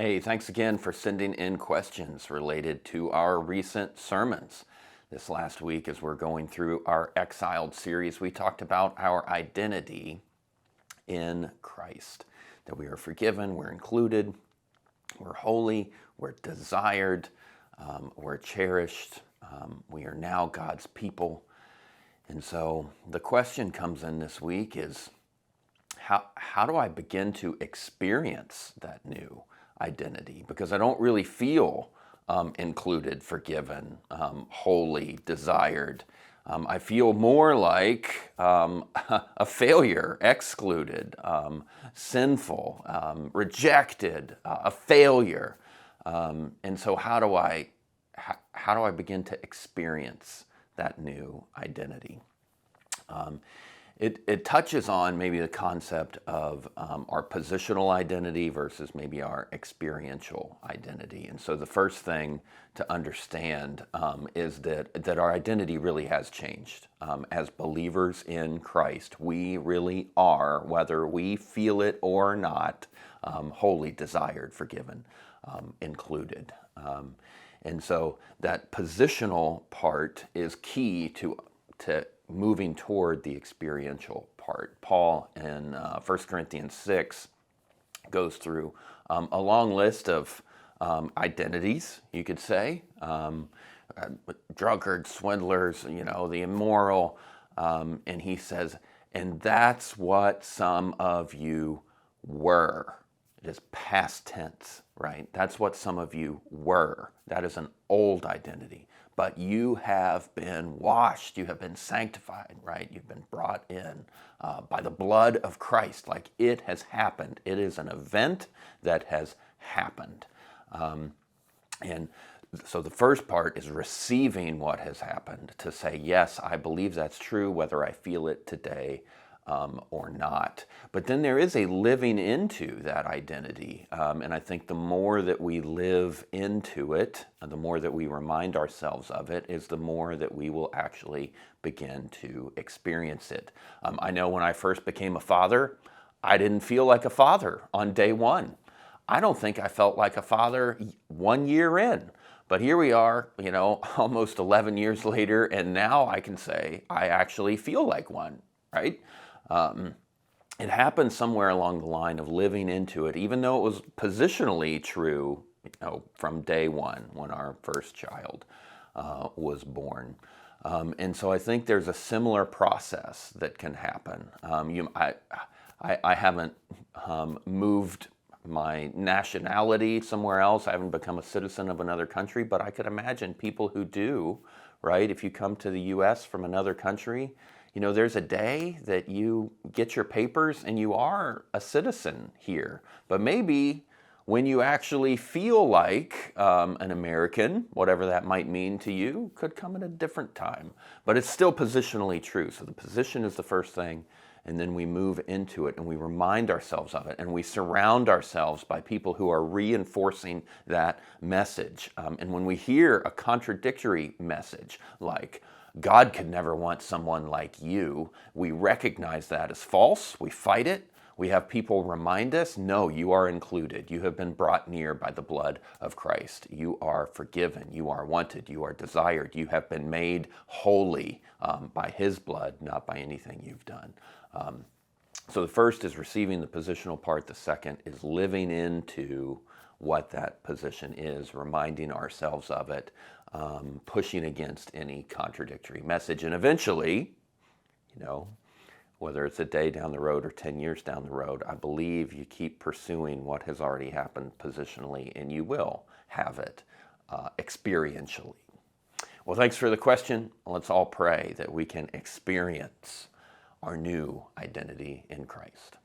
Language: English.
Hey, thanks again for sending in questions related to our recent sermons. This last week, as we're going through our Exiled series, we talked about our identity in Christ. That we are forgiven, we're included, we're holy, we're desired, we're cherished, we are now God's people. And so the question comes in this week is, how do I begin to experience that new identity? Because I don't really feel included, forgiven, holy, desired. I feel more like a failure, excluded, sinful, rejected, a failure. And so how do I begin to experience that new identity? It touches on maybe the concept of our positional identity versus maybe our experiential identity. And so the first thing to understand is that our identity really has changed. As believers in Christ, we really are, whether we feel it or not, holy, desired, forgiven, included. And so that positional part is key to moving toward the experiential part. Paul in 1 Corinthians 6 goes through a long list of identities, you could say, drunkards, swindlers, the immoral, and he says, and that's what some of you were. It is past tense, right? That's what some of you were. That is an old identity. But you have been washed, you have been sanctified, right? You've been brought in by the blood of Christ, like it has happened. It is an event that has happened. And so the first part is receiving what has happened, to say, yes, I believe that's true, whether I feel it today or not. But then there is a living into that identity. And I think the more that we live into it, and the more that we remind ourselves of it, is the more that we will actually begin to experience it. I know when I first became a father, I didn't feel like a father on day one. I don't think I felt like a father 1 year in. But here we are, almost 11 years later, and now I can say I actually feel like one, right? It happened somewhere along the line of living into it, even though it was positionally true, from day one when our first child was born. And so I think there's a similar process that can happen. I haven't moved my nationality somewhere else. I haven't become a citizen of another country, but I could imagine people who do, right? If you come to the U.S. from another country, there's a day that you get your papers and you are a citizen here. But maybe when you actually feel like an American, whatever that might mean to you, could come at a different time. But it's still positionally true. So the position is the first thing, and then we move into it and we remind ourselves of it, and we surround ourselves by people who are reinforcing that message. And when we hear a contradictory message like, God could never want someone like you, we recognize that as false. We fight it. We have people remind us, no, you are included. You have been brought near by the blood of Christ. You are forgiven. You are wanted. You are desired. You have been made holy by his blood, not by anything you've done. So the first is receiving the positional part. The second is living into what that position is, reminding ourselves of it, pushing against any contradictory message. And eventually, whether it's a day down the road or 10 years down the road, I believe you keep pursuing what has already happened positionally, and you will have it experientially. Well, thanks for the question. Let's all pray that we can experience our new identity in Christ.